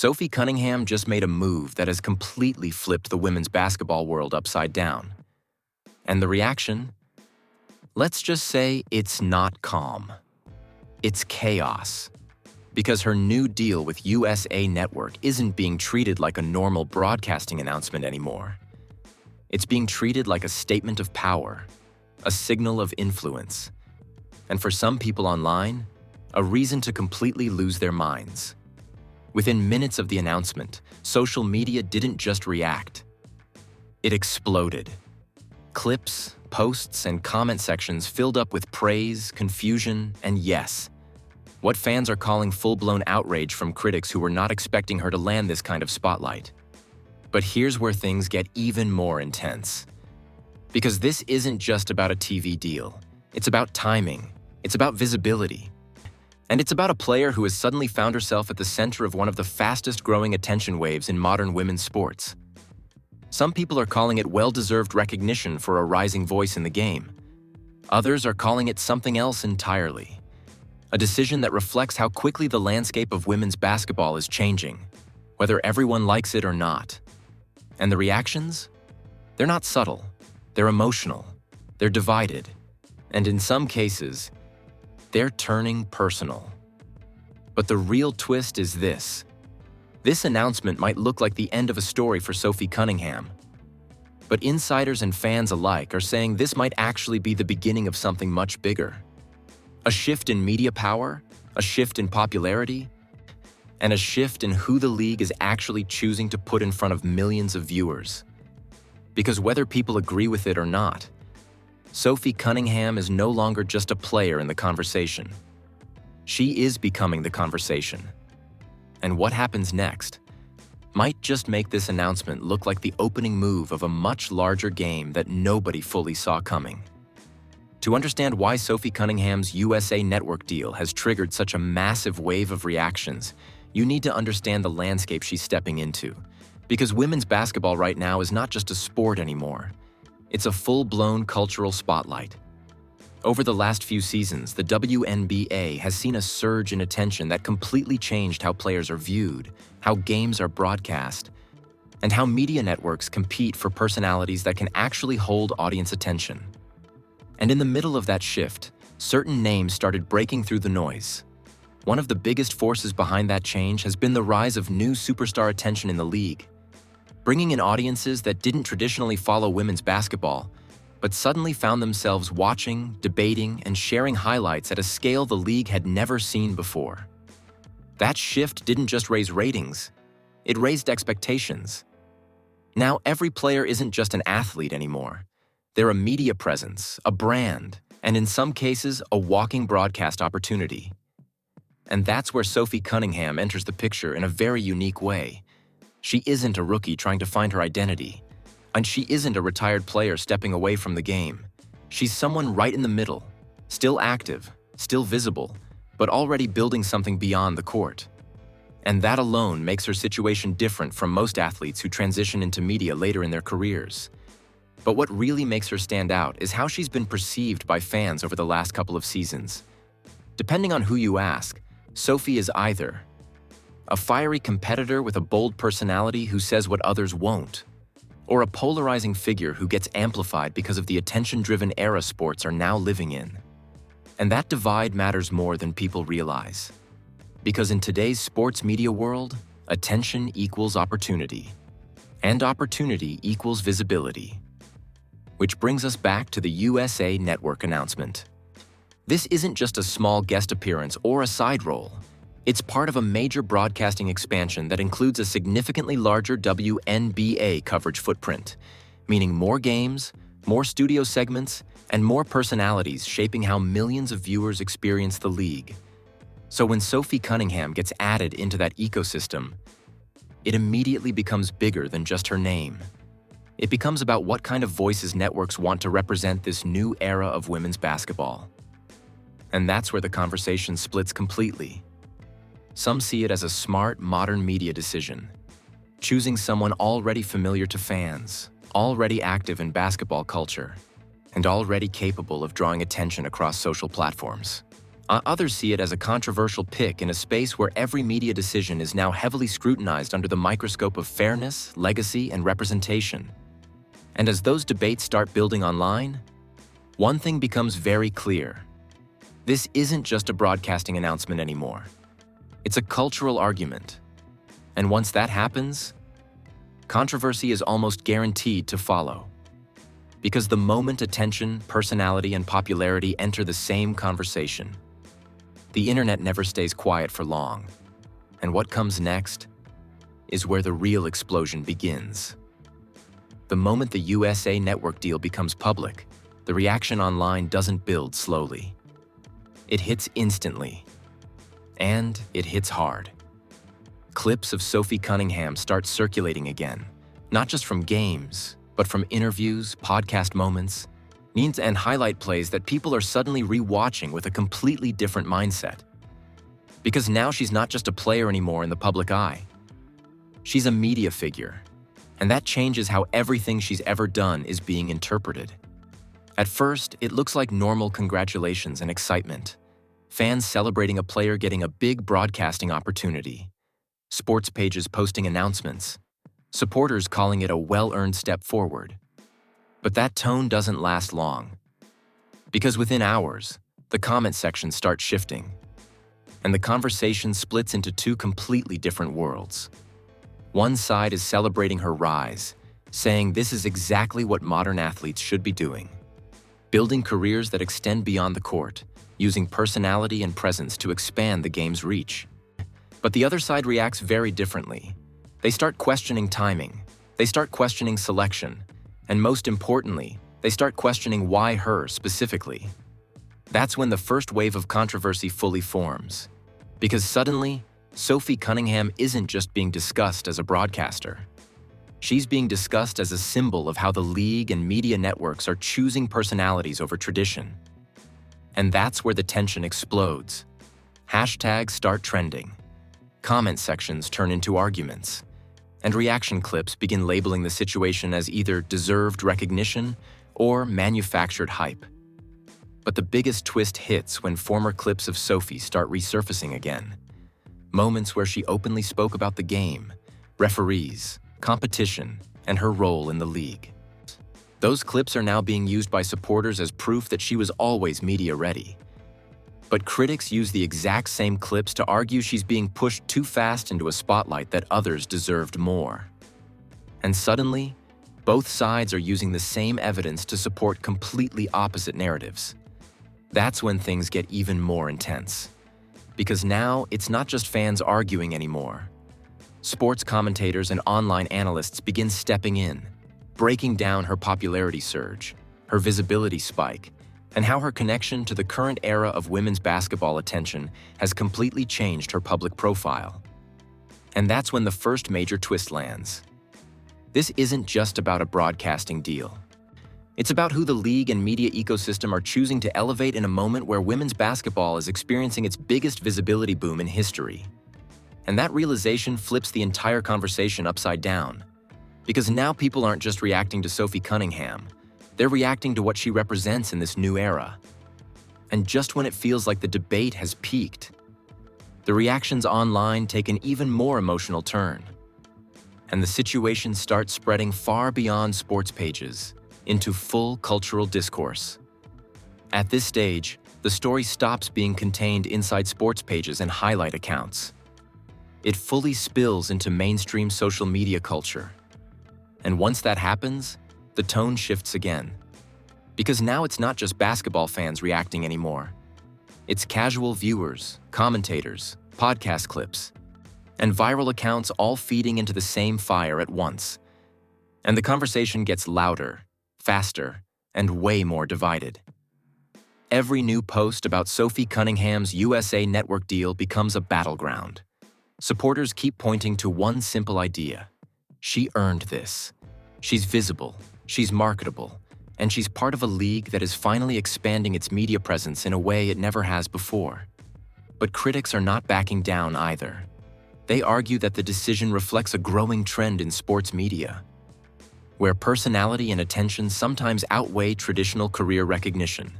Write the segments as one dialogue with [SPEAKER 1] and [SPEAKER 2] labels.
[SPEAKER 1] Sophie Cunningham just made a move that has completely flipped the women's basketball world upside down. And the reaction? Let's just say it's not calm. It's chaos. Because her new deal with USA Network isn't being treated like a normal broadcasting announcement anymore. It's being treated like a statement of power, a signal of influence, and for some people online, a reason to completely lose their minds. Within minutes of the announcement, social media didn't just react. It exploded. Clips, posts, and comment sections filled up with praise, confusion, and yes, what fans are calling full-blown outrage from critics who were not expecting her to land this kind of spotlight. But here's where things get even more intense. Because this isn't just about a TV deal. It's about timing. It's about visibility. And it's about a player who has suddenly found herself at the center of one of the fastest-growing attention waves in modern women's sports. Some people are calling it well-deserved recognition for a rising voice in the game. Others are calling it something else entirely. A decision that reflects how quickly the landscape of women's basketball is changing, whether everyone likes it or not. And the reactions? They're not subtle. They're emotional. They're divided. And in some cases, they're turning personal. But the real twist is this. This announcement might look like the end of a story for Sophie Cunningham. But insiders and fans alike are saying this might actually be the beginning of something much bigger. A shift in media power, a shift in popularity, and a shift in who the league is actually choosing to put in front of millions of viewers. Because whether people agree with it or not, Sophie Cunningham is no longer just a player in the conversation. She is becoming the conversation. And what happens next might just make this announcement look like the opening move of a much larger game that nobody fully saw coming. To understand why Sophie Cunningham's USA Network deal has triggered such a massive wave of reactions, you need to understand the landscape she's stepping into. Because women's basketball right now is not just a sport anymore. It's a full-blown cultural spotlight. Over the last few seasons, the WNBA has seen a surge in attention that completely changed how players are viewed, how games are broadcast, and how media networks compete for personalities that can actually hold audience attention. And in the middle of that shift, certain names started breaking through the noise. One of the biggest forces behind that change has been the rise of new superstar attention in the league, bringing in audiences that didn't traditionally follow women's basketball, but suddenly found themselves watching, debating, and sharing highlights at a scale the league had never seen before. That shift didn't just raise ratings, it raised expectations. Now every player isn't just an athlete anymore. They're a media presence, a brand, and in some cases, a walking broadcast opportunity. And that's where Sophie Cunningham enters the picture in a very unique way. She isn't a rookie trying to find her identity, and she isn't a retired player stepping away from the game. She's someone right in the middle, still active, still visible, but already building something beyond the court. And that alone makes her situation different from most athletes who transition into media later in their careers. But what really makes her stand out is how she's been perceived by fans over the last couple of seasons. Depending on who you ask, Sophie is either a fiery competitor with a bold personality who says what others won't, or a polarizing figure who gets amplified because of the attention-driven era sports are now living in. And that divide matters more than people realize. Because in today's sports media world, attention equals opportunity, and opportunity equals visibility. Which brings us back to the USA Network announcement. This isn't just a small guest appearance or a side role. It's part of a major broadcasting expansion that includes a significantly larger WNBA coverage footprint, meaning more games, more studio segments, and more personalities shaping how millions of viewers experience the league. So when Sophie Cunningham gets added into that ecosystem, it immediately becomes bigger than just her name. It becomes about what kind of voices networks want to represent this new era of women's basketball. And that's where the conversation splits completely. Some see it as a smart, modern media decision, choosing someone already familiar to fans, already active in basketball culture, and already capable of drawing attention across social platforms. Others see it as a controversial pick in a space where every media decision is now heavily scrutinized under the microscope of fairness, legacy, and representation. And as those debates start building online, one thing becomes very clear. This isn't just a broadcasting announcement anymore. It's a cultural argument. And once that happens, controversy is almost guaranteed to follow. Because the moment attention, personality, and popularity enter the same conversation, the internet never stays quiet for long. And what comes next is where the real explosion begins. The moment the USA Network deal becomes public, the reaction online doesn't build slowly. It hits instantly. And it hits hard. Clips of Sophie Cunningham start circulating again, not just from games, but from interviews, podcast moments, and highlight plays that people are suddenly re-watching with a completely different mindset. Because now she's not just a player anymore in the public eye. She's a media figure, and that changes how everything she's ever done is being interpreted. At first, it looks like normal congratulations and excitement. Fans celebrating a player getting a big broadcasting opportunity. Sports pages posting announcements. Supporters calling it a well-earned step forward. But that tone doesn't last long. Because within hours, the comment sections start shifting. And the conversation splits into two completely different worlds. One side is celebrating her rise, saying this is exactly what modern athletes should be doing. Building careers that extend beyond the court, using personality and presence to expand the game's reach. But the other side reacts very differently. They start questioning timing, they start questioning selection, and most importantly, they start questioning why her specifically. That's when the first wave of controversy fully forms. Because suddenly, Sophie Cunningham isn't just being discussed as a broadcaster. She's being discussed as a symbol of how the league and media networks are choosing personalities over tradition. And that's where the tension explodes. Hashtags start trending. Comment sections turn into arguments. And reaction clips begin labeling the situation as either deserved recognition or manufactured hype. But the biggest twist hits when former clips of Sophie start resurfacing again. Moments where she openly spoke about the game, referees, competition, and her role in the league. Those clips are now being used by supporters as proof that she was always media ready. But critics use the exact same clips to argue she's being pushed too fast into a spotlight that others deserved more. And suddenly, both sides are using the same evidence to support completely opposite narratives. That's when things get even more intense. Because now, it's not just fans arguing anymore. Sports commentators and online analysts begin stepping in, breaking down her popularity surge, her visibility spike, and how her connection to the current era of women's basketball attention has completely changed her public profile. And that's when the first major twist lands. This isn't just about a broadcasting deal. It's about who the league and media ecosystem are choosing to elevate in a moment where women's basketball is experiencing its biggest visibility boom in history. And that realization flips the entire conversation upside down. Because now people aren't just reacting to Sophie Cunningham, they're reacting to what she represents in this new era. And just when it feels like the debate has peaked, the reactions online take an even more emotional turn. And the situation starts spreading far beyond sports pages into full cultural discourse. At this stage, the story stops being contained inside sports pages and highlight accounts. It fully spills into mainstream social media culture. And once that happens, the tone shifts again. Because now it's not just basketball fans reacting anymore. It's casual viewers, commentators, podcast clips, and viral accounts all feeding into the same fire at once. And the conversation gets louder, faster, and way more divided. Every new post about Sophie Cunningham's USA Network deal becomes a battleground. Supporters keep pointing to one simple idea. She earned this. She's visible, she's marketable, and she's part of a league that is finally expanding its media presence in a way it never has before. But critics are not backing down either. They argue that the decision reflects a growing trend in sports media, where personality and attention sometimes outweigh traditional career recognition.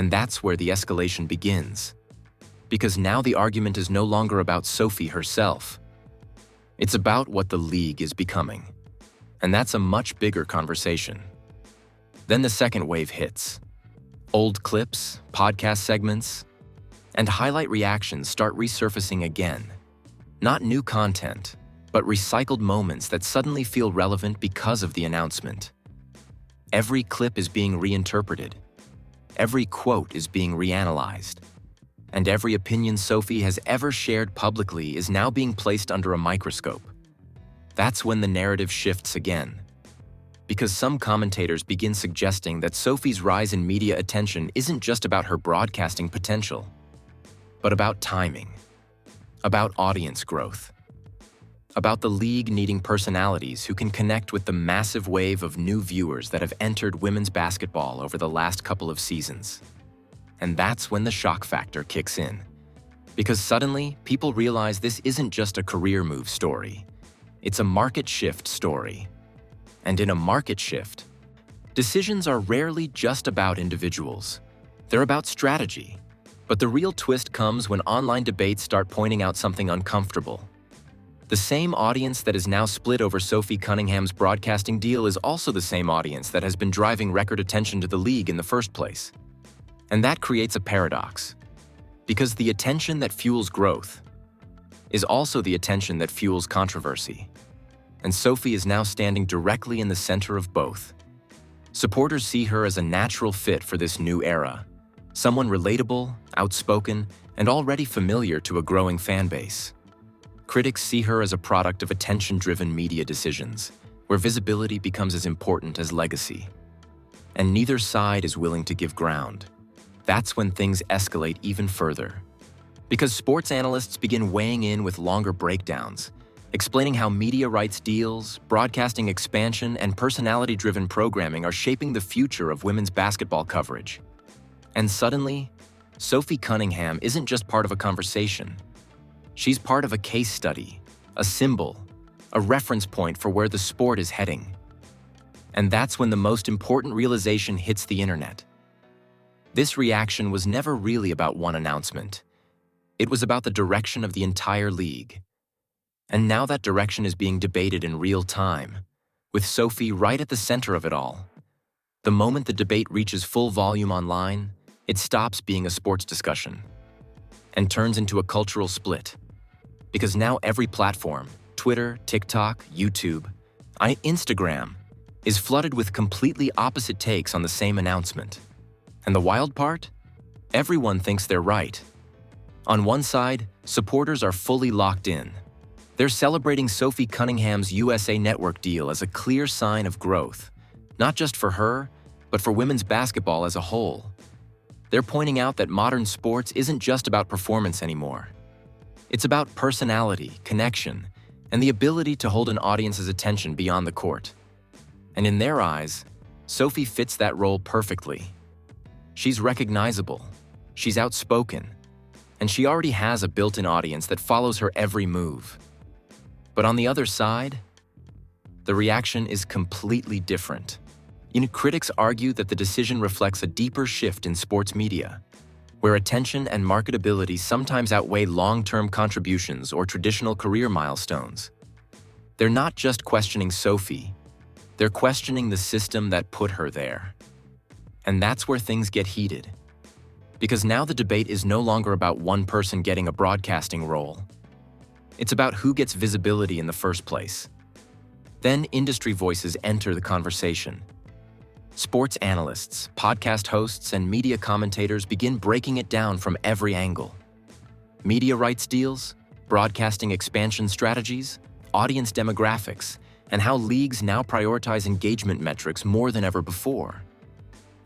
[SPEAKER 1] And that's where the escalation begins. Because now the argument is no longer about Sophie herself. It's about what the league is becoming. And that's a much bigger conversation. Then the second wave hits. Old clips, podcast segments, and highlight reactions start resurfacing again. Not new content, but recycled moments that suddenly feel relevant because of the announcement. Every clip is being reinterpreted. Every quote is being reanalyzed. And every opinion Sophie has ever shared publicly is now being placed under a microscope. That's when the narrative shifts again. Because some commentators begin suggesting that Sophie's rise in media attention isn't just about her broadcasting potential, but about timing, about audience growth, about the league needing personalities who can connect with the massive wave of new viewers that have entered women's basketball over the last couple of seasons. And that's when the shock factor kicks in. Because suddenly, people realize this isn't just a career move story. It's a market shift story. And in a market shift, decisions are rarely just about individuals. They're about strategy. But the real twist comes when online debates start pointing out something uncomfortable. The same audience that is now split over Sophie Cunningham's broadcasting deal is also the same audience that has been driving record attention to the league in the first place. And that creates a paradox. Because the attention that fuels growth is also the attention that fuels controversy. And Sophie is now standing directly in the center of both. Supporters see her as a natural fit for this new era. Someone relatable, outspoken, and already familiar to a growing fan base. Critics see her as a product of attention-driven media decisions, where visibility becomes as important as legacy. And neither side is willing to give ground. That's when things escalate even further. Because sports analysts begin weighing in with longer breakdowns, explaining how media rights deals, broadcasting expansion, and personality-driven programming are shaping the future of women's basketball coverage. And suddenly, Sophie Cunningham isn't just part of a conversation. She's part of a case study, a symbol, a reference point for where the sport is heading. And that's when the most important realization hits the internet. This reaction was never really about one announcement. It was about the direction of the entire league. And now that direction is being debated in real time, with Sophie right at the center of it all. The moment the debate reaches full volume online, it stops being a sports discussion and turns into a cultural split. Because now every platform, Twitter, TikTok, YouTube, Instagram, is flooded with completely opposite takes on the same announcement. And the wild part? Everyone thinks they're right. On one side, supporters are fully locked in. They're celebrating Sophie Cunningham's USA Network deal as a clear sign of growth, not just for her, but for women's basketball as a whole. They're pointing out that modern sports isn't just about performance anymore. It's about personality, connection, and the ability to hold an audience's attention beyond the court. And in their eyes, Sophie fits that role perfectly. She's recognizable, she's outspoken, and she already has a built-in audience that follows her every move. But on the other side, the reaction is completely different. Critics argue that the decision reflects a deeper shift in sports media, where attention and marketability sometimes outweigh long-term contributions or traditional career milestones. They're not just questioning Sophie, they're questioning the system that put her there. And that's where things get heated. Because now the debate is no longer about one person getting a broadcasting role. It's about who gets visibility in the first place. Then industry voices enter the conversation. Sports analysts, podcast hosts, and media commentators begin breaking it down from every angle. Media rights deals, broadcasting expansion strategies, audience demographics, and how leagues now prioritize engagement metrics more than ever before.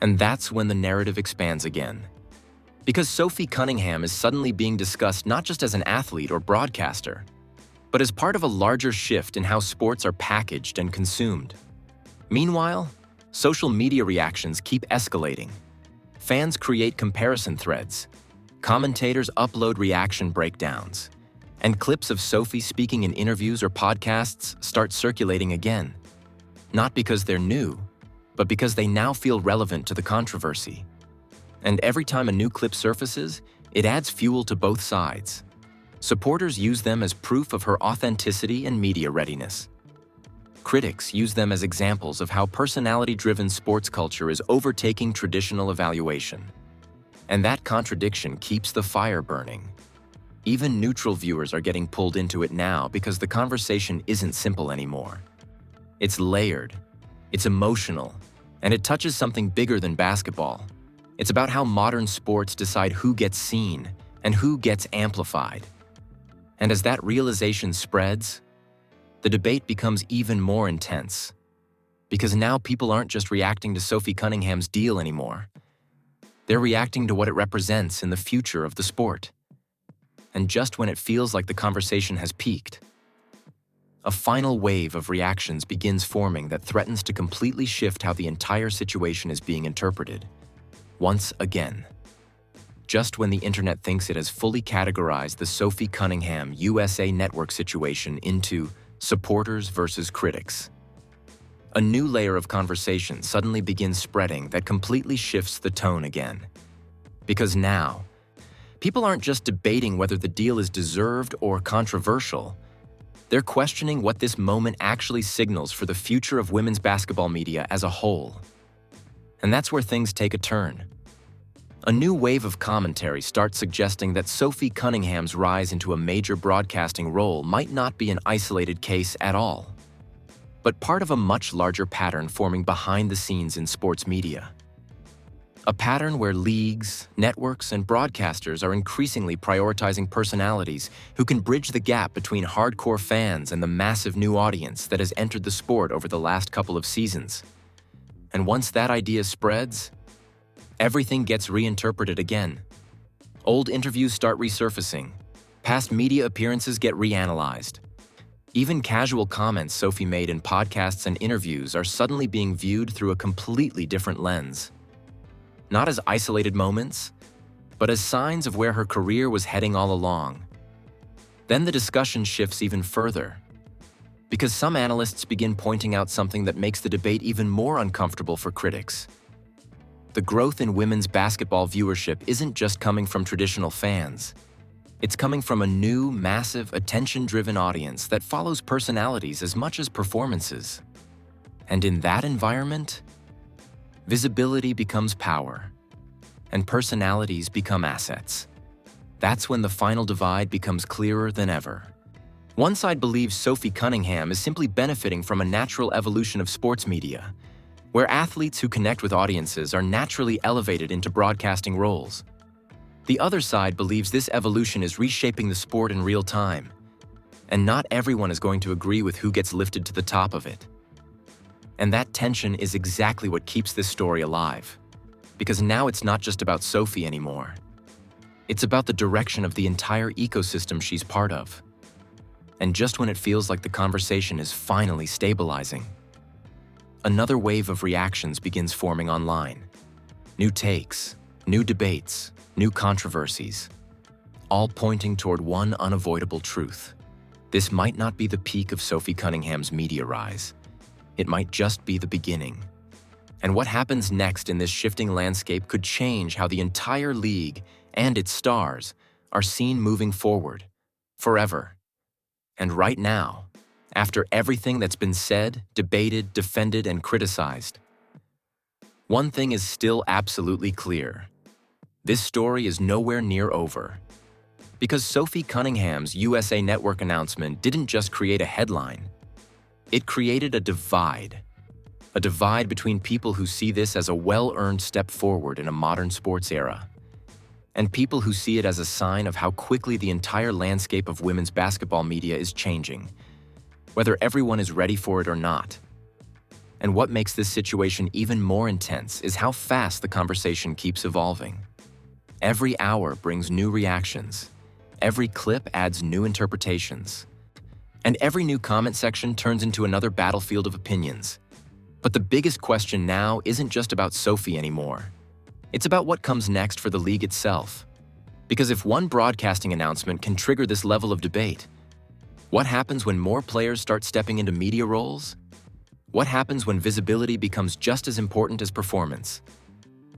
[SPEAKER 1] And that's when the narrative expands again. Because Sophie Cunningham is suddenly being discussed not just as an athlete or broadcaster, but as part of a larger shift in how sports are packaged and consumed. Meanwhile, social media reactions keep escalating. Fans create comparison threads, commentators upload reaction breakdowns, and clips of Sophie speaking in interviews or podcasts start circulating again. Not because they're new, but because they now feel relevant to the controversy. And every time a new clip surfaces, it adds fuel to both sides. Supporters use them as proof of her authenticity and media readiness. Critics use them as examples of how personality-driven sports culture is overtaking traditional evaluation. And that contradiction keeps the fire burning. Even neutral viewers are getting pulled into it now because the conversation isn't simple anymore. It's layered, it's emotional, and it touches something bigger than basketball. It's about how modern sports decide who gets seen and who gets amplified. And as that realization spreads, the debate becomes even more intense. Because now people aren't just reacting to Sophie Cunningham's deal anymore. They're reacting to what it represents in the future of the sport. And just when it feels like the conversation has peaked, a final wave of reactions begins forming that threatens to completely shift how the entire situation is being interpreted. Once again. Just when the internet thinks it has fully categorized the Sophie Cunningham USA Network situation into supporters versus critics, a new layer of conversation suddenly begins spreading that completely shifts the tone again. Because now, people aren't just debating whether the deal is deserved or controversial. They're questioning what this moment actually signals for the future of women's basketball media as a whole. And that's where things take a turn. A new wave of commentary starts suggesting that Sophie Cunningham's rise into a major broadcasting role might not be an isolated case at all, but part of a much larger pattern forming behind the scenes in sports media. A pattern where leagues, networks, and broadcasters are increasingly prioritizing personalities who can bridge the gap between hardcore fans and the massive new audience that has entered the sport over the last couple of seasons. And once that idea spreads, everything gets reinterpreted again. Old interviews start resurfacing. Past media appearances get reanalyzed. Even casual comments Sophie made in podcasts and interviews are suddenly being viewed through a completely different lens. Not as isolated moments, but as signs of where her career was heading all along. Then the discussion shifts even further, because some analysts begin pointing out something that makes the debate even more uncomfortable for critics. The growth in women's basketball viewership isn't just coming from traditional fans. It's coming from a new, massive, attention-driven audience that follows personalities as much as performances. And in that environment, visibility becomes power, and personalities become assets. That's when the final divide becomes clearer than ever. One side believes Sophie Cunningham is simply benefiting from a natural evolution of sports media, where athletes who connect with audiences are naturally elevated into broadcasting roles. The other side believes this evolution is reshaping the sport in real time, and not everyone is going to agree with who gets lifted to the top of it. And that tension is exactly what keeps this story alive, because now it's not just about Sophie anymore. It's about the direction of the entire ecosystem she's part of. And just when it feels like the conversation is finally stabilizing, another wave of reactions begins forming online. New takes, new debates, new controversies, all pointing toward one unavoidable truth. This might not be the peak of Sophie Cunningham's media rise. It might just be the beginning. And what happens next in this shifting landscape could change how the entire league and its stars are seen moving forward, forever. And right now, after everything that's been said, debated, defended, and criticized, one thing is still absolutely clear. This story is nowhere near over. Because Sophie Cunningham's USA Network announcement didn't just create a headline. It created a divide between people who see this as a well-earned step forward in a modern sports era, and people who see it as a sign of how quickly the entire landscape of women's basketball media is changing, whether everyone is ready for it or not. And what makes this situation even more intense is how fast the conversation keeps evolving. Every hour brings new reactions. Every clip adds new interpretations. And every new comment section turns into another battlefield of opinions. But the biggest question now isn't just about Sophie anymore. It's about what comes next for the league itself. Because if one broadcasting announcement can trigger this level of debate, what happens when more players start stepping into media roles? What happens when visibility becomes just as important as performance?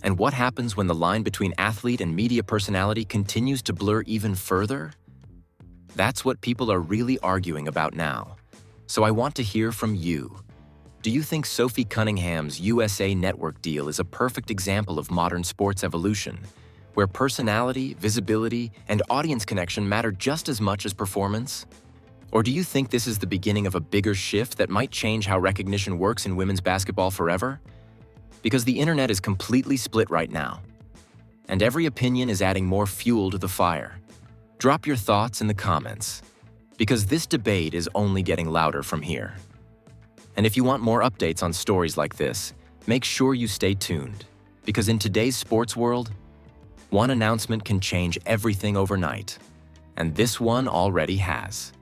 [SPEAKER 1] And what happens when the line between athlete and media personality continues to blur even further? That's what people are really arguing about now. So I want to hear from you. Do you think Sophie Cunningham's USA Network deal is a perfect example of modern sports evolution, where personality, visibility, and audience connection matter just as much as performance? Or do you think this is the beginning of a bigger shift that might change how recognition works in women's basketball forever? Because the internet is completely split right now, and every opinion is adding more fuel to the fire. Drop your thoughts in the comments, because this debate is only getting louder from here. And if you want more updates on stories like this, make sure you stay tuned, because in today's sports world, one announcement can change everything overnight, and this one already has.